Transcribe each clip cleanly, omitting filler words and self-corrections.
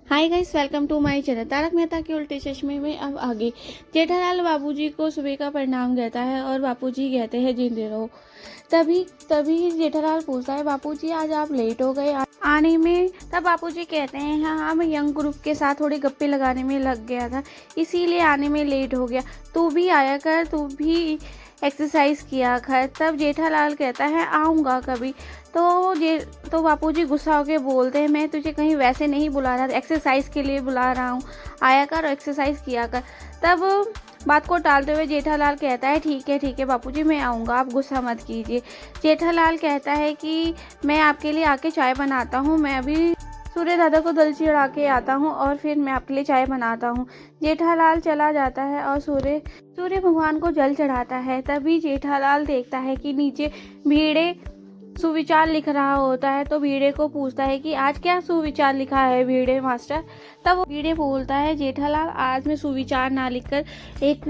Hi guys, welcome to my channel. Tarak Mehta के उल्टे चश्मे में अब आगे जेठालाल बाबूजी को सुबह का प्रणाम कहता है और बापूजी कहते हैं जिंदे रहो। तभी तभी जेठालाल पूछता है, बापूजी आज आप लेट हो गए आने में। तब बापूजी कहते हैं, हाँ मैं यंग ग्रुप के साथ थोड़ी गप्पे लगाने में लग गया था, इसीलिए आने में लेट हो गया। तू भी आया कर, तू भी एक्सरसाइज किया कर। तब जेठालाल कहता है, आऊँगा कभी। तो बापूजी गुस्सा होके बोलते हैं, मैं तुझे कहीं वैसे नहीं बुला रहा, एक्सरसाइज के लिए बुला रहा हूँ, आया कर और एक्सरसाइज किया कर। तब बात को टालते हुए जेठालाल कहता है, ठीक है बापूजी, मैं आऊँगा, आप गुस्सा मत कीजिए। जेठालाल कहता है कि मैं आपके लिए आके चाय बनाता हूँ, मैं अभी सूर्य दादा को दल चढ़ा के आता हूँ और फिर मैं आपके लिए चाय बनाता हूँ। जेठालाल चला जाता है और सूर्य भगवान को जल चढ़ाता है। तभी जेठालाल देखता है कि नीचे भीड़े सुविचार लिख रहा होता है, तो भीड़े को पूछता है कि आज क्या सुविचार लिखा है भीड़े मास्टर। तब वो भीड़े बोलता है, जेठालाल आज मैं सुविचार ना लिखकर एक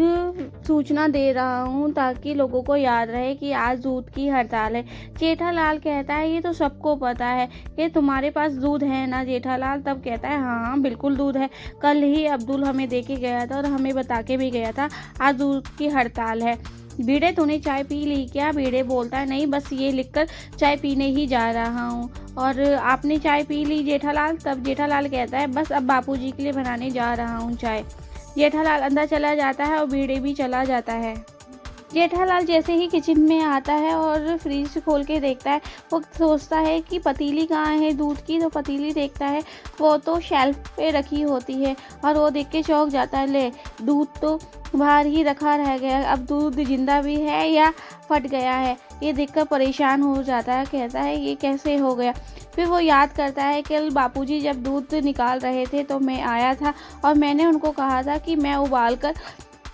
सूचना दे रहा हूँ ताकि लोगों को याद रहे कि आज दूध की हड़ताल है। जेठालाल कहता है, ये तो सबको पता है, ये तुम्हारे पास दूध है ना जेठालाल। तब कहता है, हाँ बिल्कुल दूध है, कल ही अब्दुल हमें दे के गया था और हमें बता के भी गया था आज दूध की हड़ताल है। भीड़े, तूने चाय पी ली क्या? भीड़े बोलता है, नहीं बस ये लिखकर चाय पीने ही जा रहा हूँ। और आपने चाय पी ली जेठालाल? तब जेठालाल कहता है, बस अब बापूजी के लिए बनाने जा रहा हूँ चाय। जेठालाल अंदर चला जाता है और भीड़े भी चला जाता है। जेठालाल जैसे ही किचन में आता है और फ्रिज खोल के देखता है, वो सोचता है कि पतीली कहाँ है दूध की। तो पतीली देखता है, वो तो शेल्फ पे रखी होती है और वो देख के चौंक जाता है, ले दूध तो बाहर ही रखा रह गया, अब दूध जिंदा भी है या फट गया है। ये देखकर परेशान हो जाता है, कहता है ये कैसे हो गया। फिर वो याद करता है कि कल बापूजी जब दूध निकाल रहे थे तो मैं आया था और मैंने उनको कहा था कि मैं उबाल कर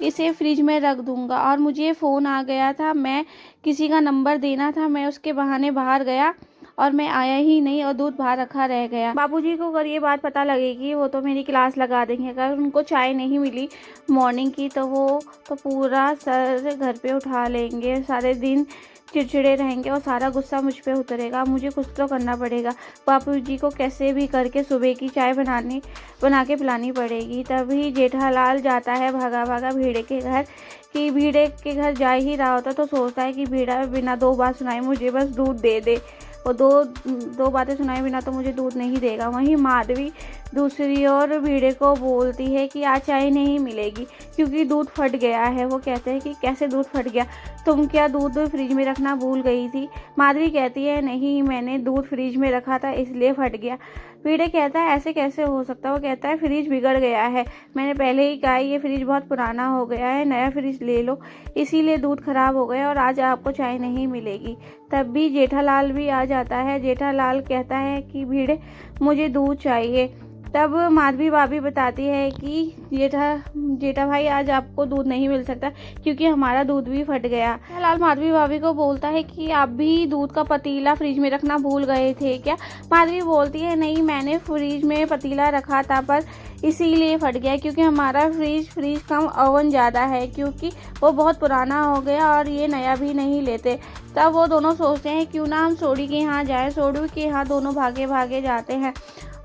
इसे फ्रिज में रख दूंगा और मुझे फ़ोन आ गया था, मैं किसी का नंबर देना था, मैं उसके बहाने बाहर गया और मैं आया ही नहीं और दूध बाहर रखा रह गया। बाबूजी को अगर ये बात पता लगेगी वो तो मेरी क्लास लगा देंगे। अगर उनको चाय नहीं मिली मॉर्निंग की तो वो तो पूरा सर घर पे उठा लेंगे, सारे दिन चिड़चिड़े रहेंगे और सारा गुस्सा मुझ पे उतरेगा। मुझे कुछ तो करना पड़ेगा, बापूजी को कैसे भी करके सुबह की चाय बना के पिलानी पड़ेगी। तभी जेठालाल जाता है भागा भागा भीड़े के घर। कि भीड़े के घर जा ही रहा होता तो सोचता है कि भीड़ा बिना दो बात सुनाए मुझे बस दूध दे दे, और दो बातें सुनाए बिना तो मुझे दूध नहीं देगा। वहीं माधवी दूसरी ओर भीड़े को बोलती है कि आज चाय नहीं मिलेगी क्योंकि दूध फट गया है। वो कहते हैं कि कैसे दूध फट गया, तुम क्या दूध फ्रिज में रखना भूल गई थी? माधवी कहती है, नहीं मैंने दूध फ्रिज में रखा था इसलिए फट गया। भीड़े कहता है, ऐसे कैसे हो सकता है? वो कहता है, फ्रिज बिगड़ गया है, मैंने पहले ही कहा ये फ्रिज बहुत पुराना हो गया है, नया फ्रिज ले लो, इसीलिए दूध खराब हो गया और आज आपको चाय नहीं मिलेगी। तब भी जेठालाल भी आ जाता है। जेठालाल कहता है कि भीड़े मुझे दूध चाहिए। तब माधवी भाभी बताती है कि जेठा भाई आज आपको दूध नहीं मिल सकता क्योंकि हमारा दूध भी फट गया। जेठालाल माधवी भाभी को बोलता है कि आप भी दूध का पतीला फ्रिज में रखना भूल गए थे क्या? माधवी बोलती है, नहीं मैंने फ्रिज में पतीला रखा था पर इसीलिए फट गया क्योंकि हमारा फ्रिज कम ओवन ज़्यादा है, क्योंकि वो बहुत पुराना हो गया और ये नया भी नहीं लेते। तब वो दोनों सोचते हैं क्यों ना हम सोडी के यहाँ जाएं। सोडी के यहाँ दोनों भागे भागे जाते हैं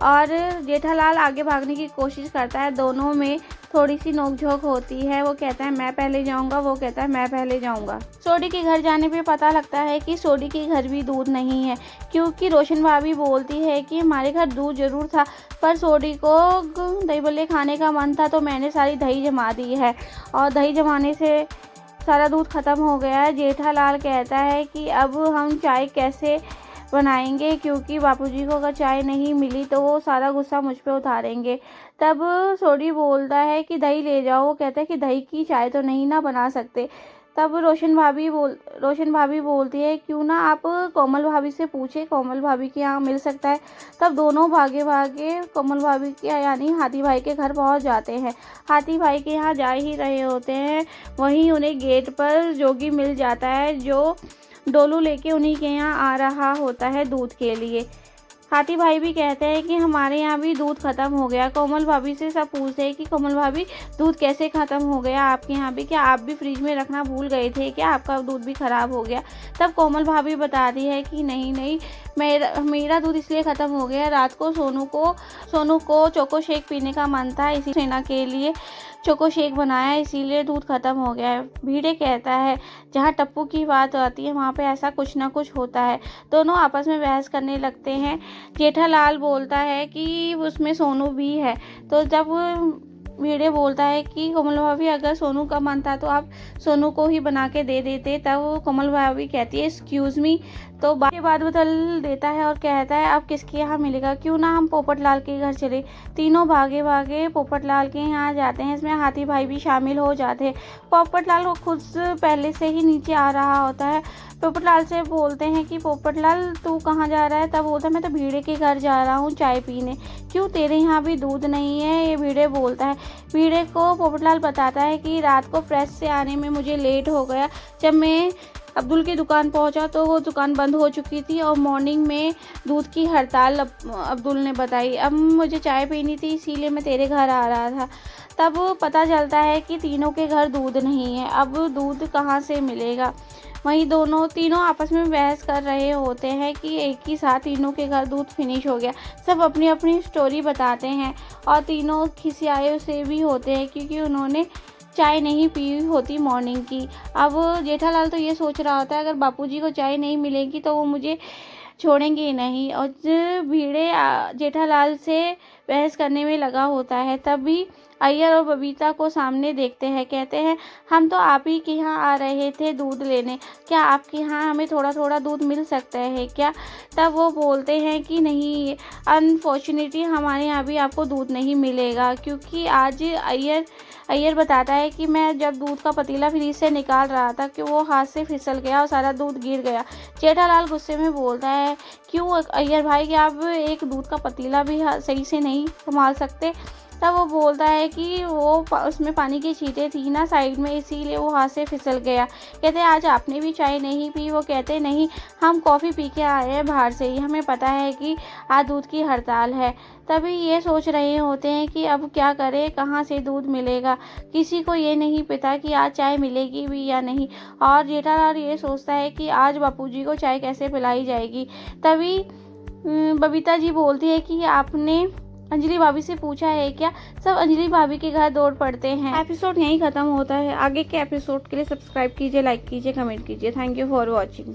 और जेठालाल आगे भागने की कोशिश करता है। दोनों में थोड़ी सी नोकझोंक होती है। वो कहता है मैं पहले जाऊंगा, वो कहता है मैं पहले जाऊंगा। सोडी के घर जाने पे पता लगता है कि सोडी के घर भी दूध नहीं है, क्योंकि रोशन भाभी बोलती है कि हमारे घर दूध जरूर था पर सोडी को दही बल्ले खाने का मन था तो मैंने सारी दही जमा दी है और दही जमाने से सारा दूध खत्म हो गया है। जेठालाल कहता है कि अब हम चाय कैसे बनाएंगे, क्योंकि बापूजी को अगर चाय नहीं मिली तो वो सारा गुस्सा मुझ पे उतारेंगे। तब सोडी बोलता है कि दही ले जाओ। वो कहता है कि दही की चाय तो नहीं ना बना सकते। तब रोशन भाभी बोलती है, क्यों ना आप कोमल भाभी से पूछे, कोमल भाभी के यहाँ मिल सकता है। तब दोनों भागे भागे कोमल भाभी के यानी हाथी भाई के घर पहुँच जाते हैं। हाथी भाई के यहाँ जा ही रहे होते हैं, वहीं उन्हें गेट पर जोगी मिल जाता है जो डोलू लेके उन्हीं के यहाँ आ रहा होता है दूध के लिए। हाथी भाई भी कहते हैं कि हमारे यहाँ भी दूध ख़त्म हो गया। कोमल भाभी से सब पूछते हैं कि कोमल भाभी दूध कैसे ख़त्म हो गया आपके यहाँ भी, क्या आप भी फ्रिज में रखना भूल गए थे, क्या आपका दूध भी ख़राब हो गया। तब कोमल भाभी बताती है कि नहीं, मेरा दूध इसलिए ख़त्म हो गया, रात को सोनू को चोको शेक पीने का मन था, इसी सेना के लिए चोको शेक बनाया, इसीलिए दूध ख़त्म हो गया है। भिड़े कहता है जहाँ टप्पू की बात आती है वहाँ पे ऐसा कुछ ना कुछ होता है। दोनों आपस में बहस करने लगते हैं। जेठालाल बोलता है कि उसमें सोनू भी है। तो जब भिड़े बोलता है कि कोमल भाभी अगर सोनू का मन था तो आप सोनू को ही बना के दे देते। तब कोमल भाभी कहती है एक्सक्यूज़ मी। तो बात बदल देता है और कहता है अब किसके यहाँ मिलेगा, क्यों ना हम पोपटलाल के घर चले। तीनों भागे भागे पोपटलाल के यहाँ जाते हैं। इसमें हाथी भाई भी शामिल हो जाते हैं। पोपटलाल को खुद पहले से ही नीचे आ रहा होता है। पोपटलाल से बोलते हैं कि पोपटलाल तू कहाँ जा रहा है। तब बोलता है मैं तो भिड़े के घर जा रहा हूँ चाय पीने। क्यों, तेरे यहाँ भी दूध नहीं है, ये भिड़े बोलता है। भिड़े को पोपटलाल बताता है कि रात को प्रेस से आने में मुझे लेट हो गया। जब मैं अब्दुल की दुकान पहुंचा तो वो दुकान बंद हो चुकी थी और मॉर्निंग में दूध की हड़ताल अब्दुल ने बताई। अब मुझे चाय पीनी थी इसीलिए मैं तेरे घर आ रहा था। तब पता चलता है कि तीनों के घर दूध नहीं है। अब दूध कहाँ से मिलेगा। वहीं तीनों आपस में बहस कर रहे होते हैं कि एक ही साथ तीनों के घर दूध फिनिश हो गया। सब अपनी अपनी स्टोरी बताते हैं और तीनों खिसियाए से भी होते हैं क्योंकि उन्होंने चाय नहीं पी होती मॉर्निंग की। अब जेठालाल तो ये सोच रहा होता है अगर बापूजी को चाय नहीं मिलेगी तो वो मुझे छोड़ेंगे ही नहीं। और भिड़े जेठालाल से बहस करने में लगा होता है। तभी अय्यर और बबीता को सामने देखते हैं। कहते हैं हम तो आप ही के यहाँ आ रहे थे दूध लेने, क्या आपके यहाँ हमें थोड़ा थोड़ा दूध मिल सकता है क्या। तब वो बोलते हैं कि नहीं, अनफॉर्चुनेटली हमारे यहाँ भी आपको दूध नहीं मिलेगा क्योंकि आज अय्यर बताता है कि मैं जब दूध का पतीला फ्रीज से निकाल रहा था कि वो हाथ से फिसल गया और सारा दूध गिर गया। जेठालाल गुस्से में बोलता है क्यों अय्यर भाई, कि आप एक दूध का पतीला भी सही से नहीं संभाल सकते। तब वो बोलता है कि वो उसमें पानी की छींटें थी ना साइड में, इसीलिए वो हाथ से फिसल गया। कहते हैं आज आपने भी चाय नहीं पी। वो कहते नहीं, हम कॉफ़ी पी के आए हैं बाहर से ही, हमें पता है कि आज दूध की हड़ताल है। तभी ये सोच रहे होते हैं कि अब क्या करें, कहाँ से दूध मिलेगा। किसी को ये नहीं पता कि आज चाय मिलेगी भी या नहीं। और जेठालाल ये सोचता है कि आज बापूजी को चाय कैसे पिलाई जाएगी। तभी बबीता जी बोलती है कि आपने अंजलि भाभी से पूछा है क्या। सब अंजलि भाभी के घर दौड़ पड़ते हैं। एपिसोड यहीं ख़त्म होता है। आगे के एपिसोड के लिए सब्सक्राइब कीजिए, लाइक कीजिए, कमेंट कीजिए। Thank you for watching.